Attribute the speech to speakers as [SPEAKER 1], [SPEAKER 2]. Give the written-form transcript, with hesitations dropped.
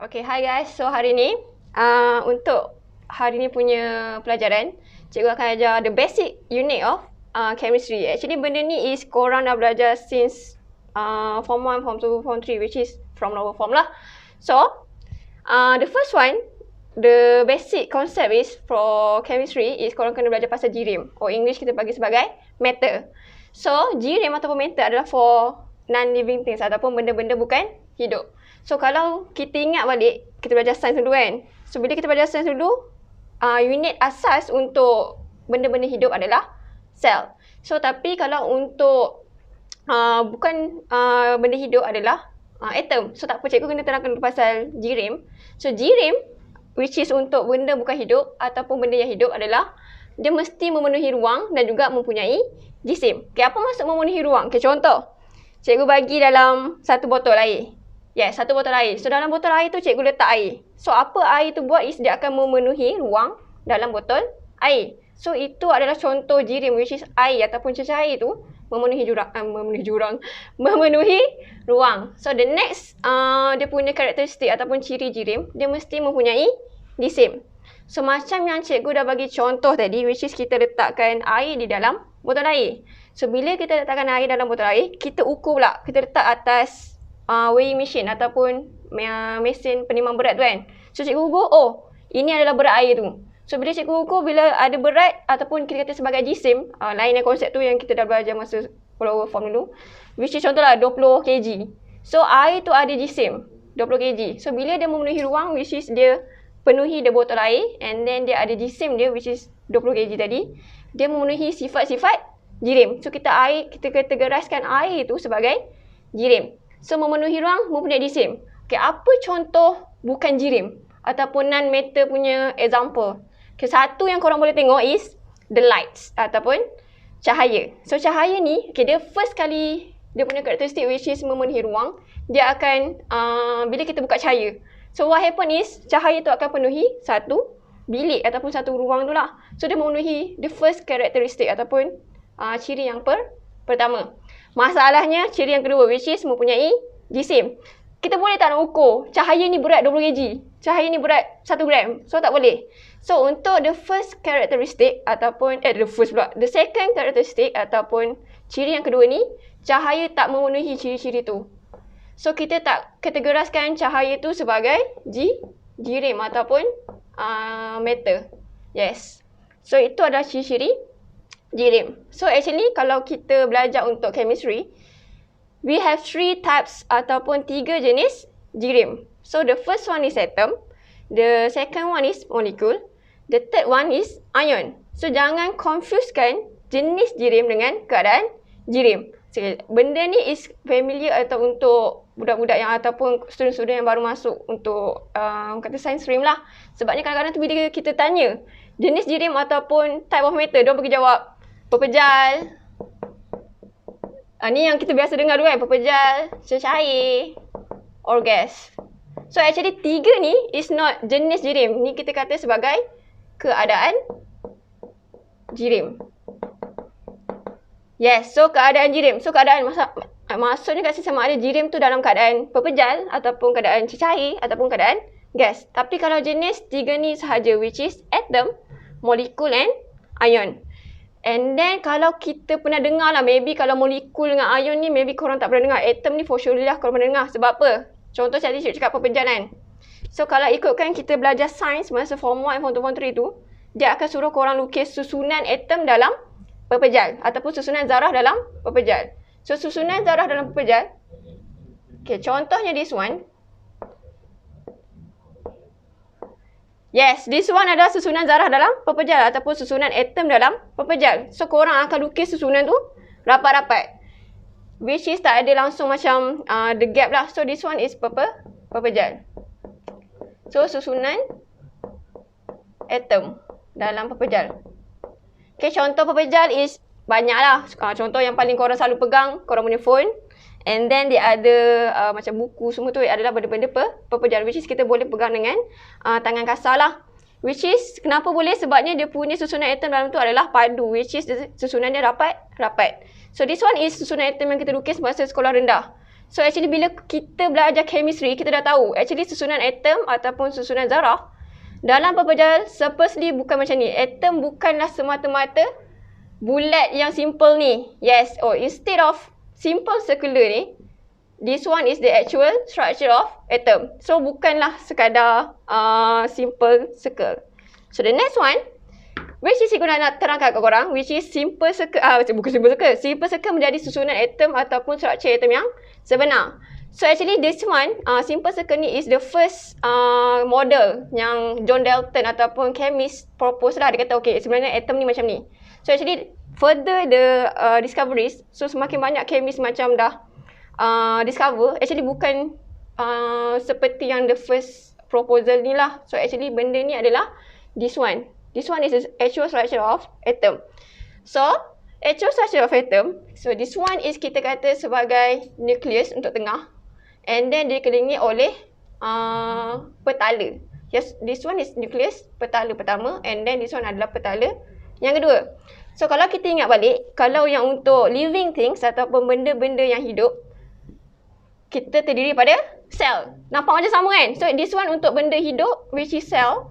[SPEAKER 1] Okay, hi guys. So hari ni, untuk hari ni punya pelajaran, cikgu akan ajar the basic unit of chemistry. Actually benda ni is korang dah belajar since form 1, form 2, form 3, which is from lower form lah. So, the first one, the basic concept is for chemistry is korang kena belajar pasal jirim. Or English kita bagi sebagai matter. So, jirim ataupun matter adalah for non-living things ataupun benda-benda bukan hidup. So, kalau kita ingat balik, kita belajar sains dulu kan. So, bila kita belajar sains dulu, unit asas untuk benda-benda hidup adalah sel. So, tapi kalau untuk bukan benda hidup adalah atom. So, tak apa, cikgu kena terangkan dulu pasal jirim. So, jirim, which is untuk benda bukan hidup ataupun benda yang hidup adalah dia mesti memenuhi ruang dan juga mempunyai jisim. Okay, apa maksud memenuhi ruang? Okay, contoh. Cikgu bagi dalam satu botol air. Yes, satu botol air. So, dalam botol air tu cikgu letak air. So, apa air tu buat is dia akan memenuhi ruang dalam botol air. So, itu adalah contoh jirim, which is air ataupun cecair air tu memenuhi memenuhi ruang. So, the next, dia punya karakteristik ataupun ciri jirim, dia mesti mempunyai jisim. So, macam yang cikgu dah bagi contoh tadi, which is kita letakkan air di dalam botol air. So, bila kita letakkan air dalam botol air, kita ukur pula. Kita letak atas weighing machine ataupun mesin penimang berat tu kan. So, cikgu ukur, oh, ini adalah berat air tu. So, bila cikgu ukur, bila ada berat ataupun kita kata sebagai jisim, lain yang konsep tu yang kita dah belajar masa lower form dulu. Which is contohlah 20 kg. So, air tu ada jisim, 20 kg. So, bila dia memenuhi ruang, which is dia penuhi dia botol air, and then dia ada jisim dia, which is 20 kg tadi, dia memenuhi sifat-sifat jirim. So, kita kategoriskan air tu sebagai jirim. So, memenuhi ruang, mempunyai jisim. Okay, apa contoh bukan jirim? Ataupun non-matter punya example. Okay, satu yang korang boleh tengok is the lights ataupun cahaya. So, cahaya ni, okay, dia first kali dia punya karakteristik which is memenuhi ruang, dia akan, bila kita buka cahaya. So, what happen is, cahaya tu akan penuhi satu bilik ataupun satu ruang tu lah. So, dia memenuhi the first karakteristik ataupun ciri yang pertama. Masalahnya, ciri yang kedua, which is mempunyai jisim. Kita boleh tak nak ukur, cahaya ni berat 20 kg, cahaya ni berat 1 gram. So, tak boleh. So, untuk the first characteristic ataupun, the second characteristic ataupun ciri yang kedua ni, cahaya tak memenuhi ciri-ciri tu. So, kita tak kategoriskan cahaya tu sebagai jirim ataupun matter. Yes. So, itu adalah ciri-ciri jirim. So, actually kalau kita belajar untuk chemistry, we have 3 types ataupun 3 jenis jirim. So, the first one is atom, the second one is molecule, the third one is ion. So, jangan confusekan jenis jirim dengan keadaan jirim. So, benda ni is familiar atau untuk budak-budak yang ataupun student-student yang baru masuk untuk kata science stream lah. Sebabnya kadang-kadang tu bila kita tanya jenis jirim ataupun type of matter, dia bagi jawab pepejal. Ni yang kita biasa dengar dulu kan, pepejal, cecair, or gas. So actually 3 ni is not jenis jirim. Ni kita kata sebagai keadaan jirim. Yes, so keadaan jirim. So keadaan maksudnya kat sini sama ada jirim tu dalam keadaan pepejal ataupun keadaan cecair ataupun keadaan gas. Tapi kalau jenis 3 ni sahaja, which is atom, molecule and ion. And then kalau kita pernah dengar lah, maybe kalau molekul dengan ion ni maybe korang tak pernah dengar. Atom ni for sure lah korang pernah dengar. Sebab apa? Contoh tadi cikgu cakap pepejal kan. So kalau ikutkan kita belajar sains masa form 1, form 2, form 3 tu, dia akan suruh korang lukis susunan atom dalam pepejal ataupun susunan zarah dalam pepejal. So susunan zarah dalam pepejal, okay, contohnya this one. Yes, this one adalah susunan zarah dalam pepejal ataupun susunan atom dalam pepejal. So, korang akan lukis susunan tu rapat-rapat. Which is tak ada langsung macam the gap lah. So, this one is pepejal. So, susunan atom dalam pepejal. Okay, contoh pepejal is banyak lah. Contoh yang paling korang selalu pegang, korang punya phone. And then dia ada macam buku semua tu adalah benda-benda pepejal, which is kita boleh pegang dengan tangan kasar lah. Which is kenapa boleh? Sebabnya dia punya susunan atom dalam tu adalah padu, which is susunan dia rapat. So this one is susunan atom yang kita lukis masa sekolah rendah. So actually bila kita belajar chemistry, kita dah tahu actually susunan atom ataupun susunan zarah dalam pepejal supposedly bukan macam ni. Atom bukanlah semata-mata bulat yang simple ni. Yes, instead of simple circular ni, this one is the actual structure of atom. So bukanlah sekadar simple circle. So the next one, which is cikgu nak terangkan kat korang, which is simple circle, bukan simple circle. Simple circle menjadi susunan atom ataupun structure atom yang sebenar. So actually this one, simple circle ni is the first model yang John Dalton ataupun chemist propose lah. Dia kata okay, sebenarnya atom ni macam ni. So actually further the discoveries, so semakin banyak chemist macam dah discover, actually bukan seperti yang the first proposal ni lah. So actually benda ni adalah this one. This one is the actual structure of atom. So, actual structure of atom, so this one is kita kata sebagai nucleus untuk tengah. And then dikelilingi oleh petala. Yes, this one is nucleus, petala pertama. And then this one adalah petala yang kedua. So, kalau kita ingat balik, kalau yang untuk living things ataupun benda-benda yang hidup, kita terdiri pada sel. Nampak macam sama kan? So, this one untuk benda hidup, which is cell.